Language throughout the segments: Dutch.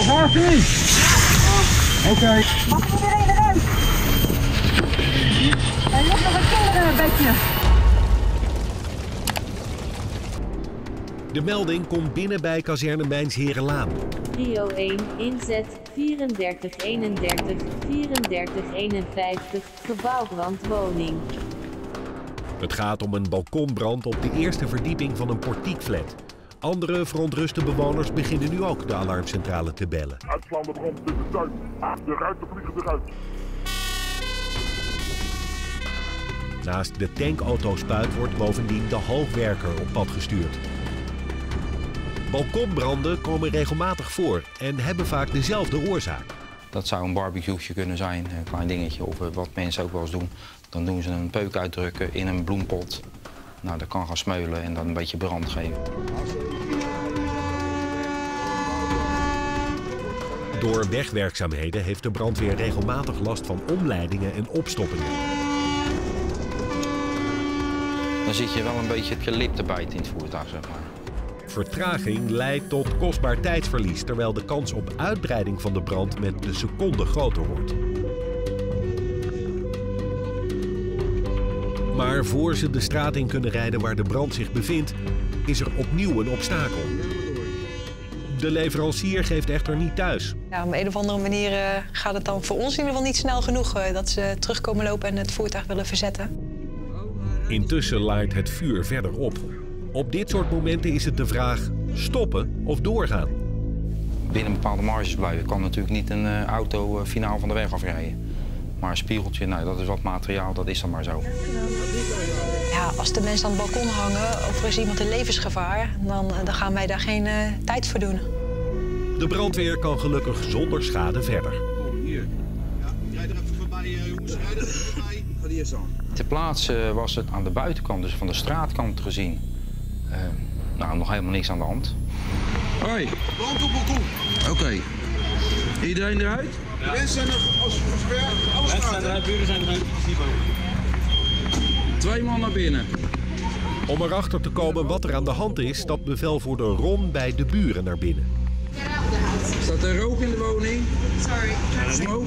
gaat ie? Oké. Mag iedereen eruit? Er ligt nog een kinderenbedje. De melding komt binnen bij kazerne Mijns Herenlaan. Trio 1, inzet 3431, 3451, gebouwbrand woning. Het gaat om een balkonbrand op de eerste verdieping van een portiekflat. Andere verontruste bewoners beginnen nu ook de alarmcentrale te bellen. Uitslaande brand in de tuin. De ruiten vliegen eruit. Naast de tankauto-spuit wordt bovendien de hoogwerker op pad gestuurd. Balkonbranden komen regelmatig voor en hebben vaak dezelfde oorzaak. Dat zou een barbecue'tje kunnen zijn, een klein dingetje, of wat mensen ook wel eens doen. Dan doen ze een peuk uitdrukken in een bloempot. Nou, dat kan gaan smeulen en dan een beetje brand geven. Door wegwerkzaamheden heeft de brandweer regelmatig last van omleidingen en opstoppingen. Dan zit je wel een beetje op je lip te bijten in het voertuig, zeg maar. Vertraging leidt tot kostbaar tijdsverlies, terwijl de kans op uitbreiding van de brand met de seconde groter wordt. Maar voor ze de straat in kunnen rijden waar de brand zich bevindt, is er opnieuw een obstakel. De leverancier geeft echter niet thuis. Ja, op een of andere manier gaat het dan voor ons in ieder geval niet snel genoeg dat ze terugkomen lopen en het voertuig willen verzetten. Intussen laait het vuur verder op. Op dit soort momenten is het de vraag stoppen of doorgaan. Binnen bepaalde marges blijven kan natuurlijk niet een auto finaal van de weg afrijden. Maar een spiegeltje, nou, dat is wat materiaal, dat is dan maar zo. Ja, als de mensen aan het balkon hangen of er is iemand in levensgevaar, dan gaan wij daar geen tijd voor doen. De brandweer kan gelukkig zonder schade verder. Hier. Ja, rijd er even voorbij, jongens. Rijd er even voorbij. Ga die eens aan. Ter plaatse was het aan de buitenkant, dus van de straatkant gezien, nou, nog helemaal niks aan de hand. Hoi. Brand op balkon. Oké. Iedereen eruit? Ja. Mensen zijn er als ver. Alles staat eruit, buren zijn eruit. 2 man naar binnen. Om erachter te komen wat er aan de hand is, stapt bevelvoerder Ron bij de buren naar binnen. Staat er rook in de woning? Sorry.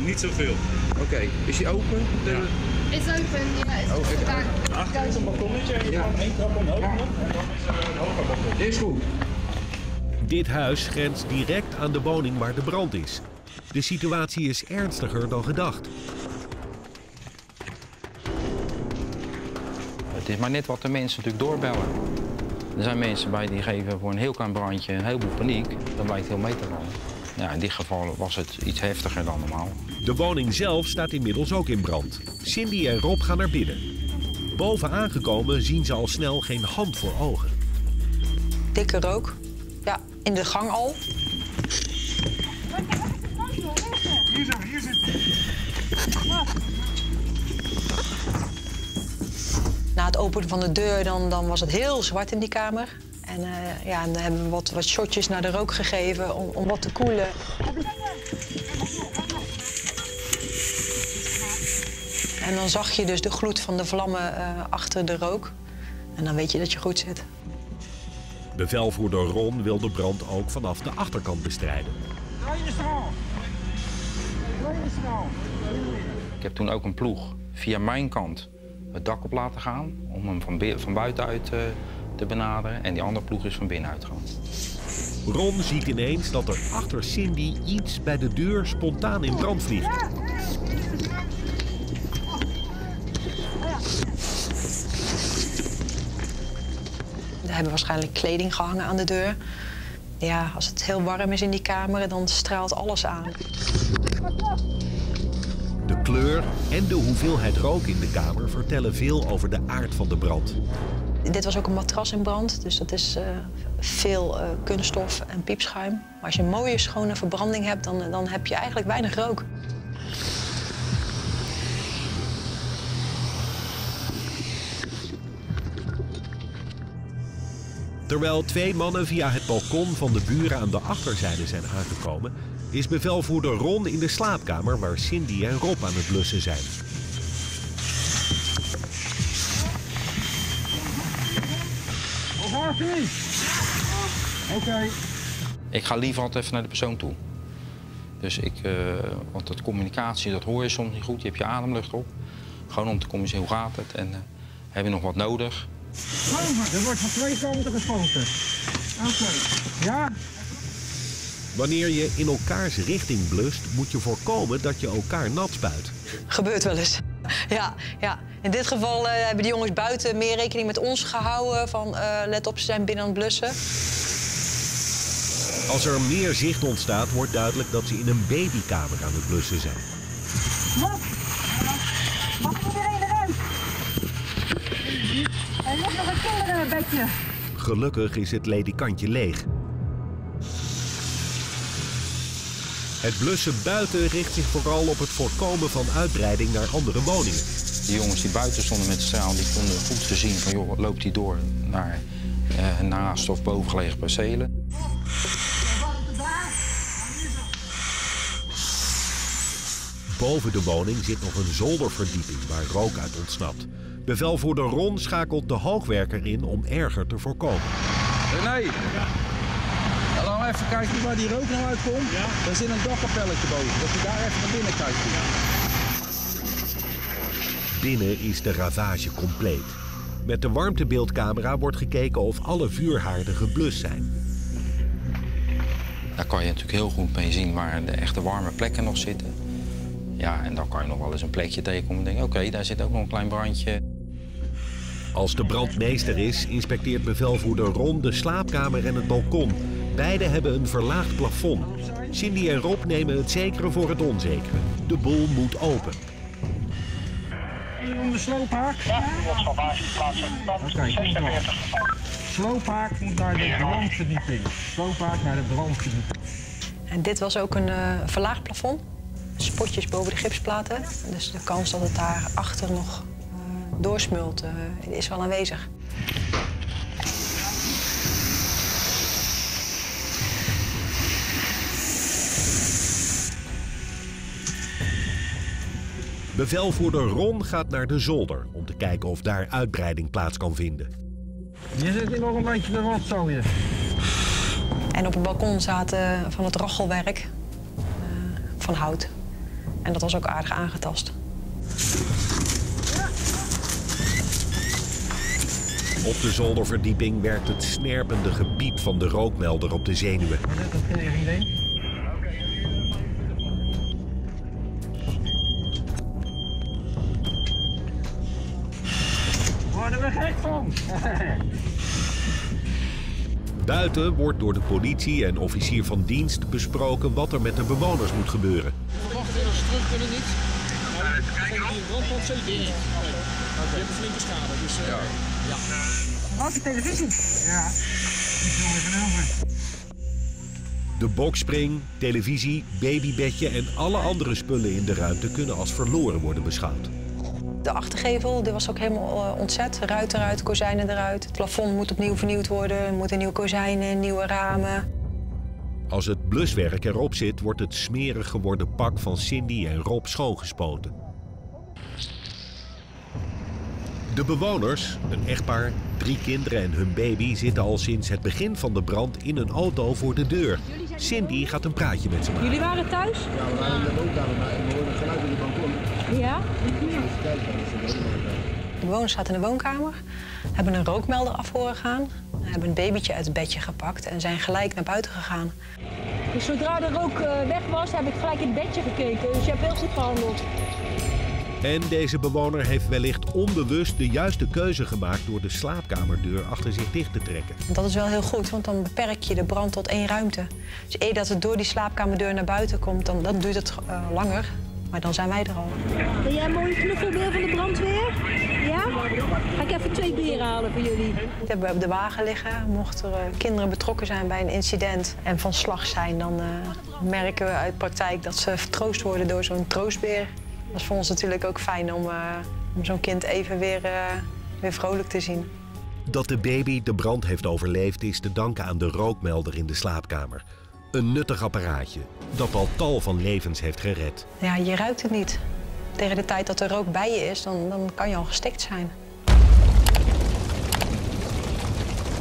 Niet zoveel. Oké. Is die open? Ja. It's open, yeah. It's open. Achter is een balkonnetje en je kan 1 trap omhoog en dan is er een hoger balkon. Is goed. Dit huis grenst direct aan de woning waar de brand is. De situatie is ernstiger dan gedacht. Het is maar net wat de mensen natuurlijk doorbellen. Er zijn mensen bij die geven voor een heel klein brandje een heleboel paniek. Dat blijkt heel mee te vallen. Ja, in dit geval was het iets heftiger dan normaal. De woning zelf staat inmiddels ook in brand. Cindy en Rob gaan naar binnen. Boven aangekomen zien ze al snel geen hand voor ogen. Dikke rook. Ja, in de gang al. Hier zit. Na het openen van de deur dan was het heel zwart in die kamer. En ja, dan hebben we wat shotjes naar de rook gegeven om wat te koelen. En dan zag je dus de gloed van de vlammen achter de rook. En dan weet je dat je goed zit. Bevelvoerder Ron wil de brand ook vanaf de achterkant bestrijden. Ik heb toen ook een ploeg via mijn kant het dak op laten gaan om hem van buitenuit te benaderen. En die andere ploeg is van binnenuit gegaan. Ron ziet ineens dat er achter Cindy iets bij de deur spontaan in brand vliegt. We hebben waarschijnlijk kleding gehangen aan de deur. Ja, als het heel warm is in die kamer, dan straalt alles aan. De kleur en de hoeveelheid rook in de kamer vertellen veel over de aard van de brand. Dit was ook een matras in brand, dus dat is veel kunststof en piepschuim. Maar als je een mooie, schone verbranding hebt, dan heb je eigenlijk weinig rook. Terwijl 2 mannen via het balkon van de buren aan de achterzijde zijn aangekomen, is bevelvoerder Ron in de slaapkamer waar Cindy en Rob aan het blussen zijn. Oké. Ik ga liever altijd even naar de persoon toe. Dus want de communicatie, dat hoor je soms niet goed. Je hebt je ademlucht op. Gewoon om te communiceren, hoe gaat het en heb je nog wat nodig? Er wordt van 2 kanten geschoten. Oké. Ja? Wanneer je in elkaars richting blust, moet je voorkomen dat je elkaar nat spuit. Gebeurt wel eens. Ja. In dit geval hebben die jongens buiten meer rekening met ons gehouden. Van let op, ze zijn binnen aan het blussen. Als er meer zicht ontstaat, wordt duidelijk dat ze in een babykamer aan het blussen zijn. Mag iedereen eruit? Er ligt nog een kind in een bedje. Gelukkig is het ledikantje leeg. Het blussen buiten richt zich vooral op het voorkomen van uitbreiding naar andere woningen. Die jongens die buiten stonden met de straal, die konden goed te zien van joh, loopt die door naar naast of bovengelegen percelen. Boven de woning zit nog een zolderverdieping waar rook uit ontsnapt. Bevelvoerder Ron schakelt de hoogwerker in om erger te voorkomen. René, ja, laten we even kijken waar die rook nou uitkomt. Ja. Er zit een dakkapelletje boven, dat je daar even naar binnen kijkt. Binnen is de ravage compleet. Met de warmtebeeldcamera wordt gekeken of alle vuurhaarden geblust zijn. Daar kan je natuurlijk heel goed mee zien waar de echte warme plekken nog zitten. Ja, en dan kan je nog wel eens een plekje tegenkomen en denken, oké, daar zit ook nog een klein brandje. Als de brandmeester is, inspecteert bevelvoerder Ron de slaapkamer en het balkon. Beide hebben een verlaagd plafond. Cindy en Rob nemen het zekere voor het onzekere. De boel moet open. Om de sloophaak? Ja, oké, sloophaak moet naar de brandverdieping. Sloophaak naar de brandverdieping. En dit was ook een verlaagd plafond. Spotjes boven de gipsplaten. Dus de kans dat het daar achter nog doorsmult is wel aanwezig. Bevelvoerder Ron gaat naar de zolder om te kijken of daar uitbreiding plaats kan vinden. Je zit hier nog een beetje te rotzooien. En op het balkon zaten van het rachelwerk van hout. En dat was ook aardig aangetast. Op de zolderverdieping werkt het snerpende gepiep van de rookmelder op de zenuwen. Worden we gek van? Buiten wordt door de politie en officier van dienst besproken wat er met de bewoners moet gebeuren. Wachten als ze terug kunnen niet. Die brandpand zeker niet. Je hebt een flinke schade, dus ja. Wat de televisie? Ja, ik wil even over. De bokspring, televisie, babybedje en alle andere spullen in de ruimte kunnen als verloren worden beschouwd. De achtergevel die was ook helemaal ontzet. Ruiten eruit, kozijnen eruit. Het plafond moet opnieuw vernieuwd worden. Er moeten nieuwe kozijnen, nieuwe ramen. Als het bluswerk erop zit, wordt het smerig geworden pak van Cindy en Rob schoongespoten. De bewoners, een echtpaar, 3 kinderen en hun baby, zitten al sinds het begin van de brand in een auto voor de deur. Cindy gaat een praatje met ze maken. Jullie waren thuis? Ja, we waren in de woonkamer, maar we hoorden geluid in de balkon. Ja? De bewoners zaten in de woonkamer, hebben een rookmelder af horen gaan, hebben een babytje uit het bedje gepakt en zijn gelijk naar buiten gegaan. Dus zodra de rook weg was, heb ik gelijk in het bedje gekeken. Dus je hebt heel goed gehandeld. En deze bewoner heeft wellicht onbewust de juiste keuze gemaakt door de slaapkamerdeur achter zich dicht te trekken. Dat is wel heel goed, want dan beperk je de brand tot 1 ruimte. Dus eer dat het door die slaapkamerdeur naar buiten komt, dan duurt het langer. Maar dan zijn wij er al. Ben jij een mooie knuffelbeer van de brandweer? Ja? Ga ik even 2 beren halen voor jullie. Die hebben we op de wagen liggen. Mochten er kinderen betrokken zijn bij een incident en van slag zijn, dan merken we uit praktijk dat ze vertroost worden door zo'n troostbeer. Dat is voor ons natuurlijk ook fijn om zo'n kind even weer vrolijk te zien. Dat de baby de brand heeft overleefd is te danken aan de rookmelder in de slaapkamer. Een nuttig apparaatje dat al tal van levens heeft gered. Ja, je ruikt het niet. Tegen de tijd dat er rook bij je is, dan kan je al gestikt zijn.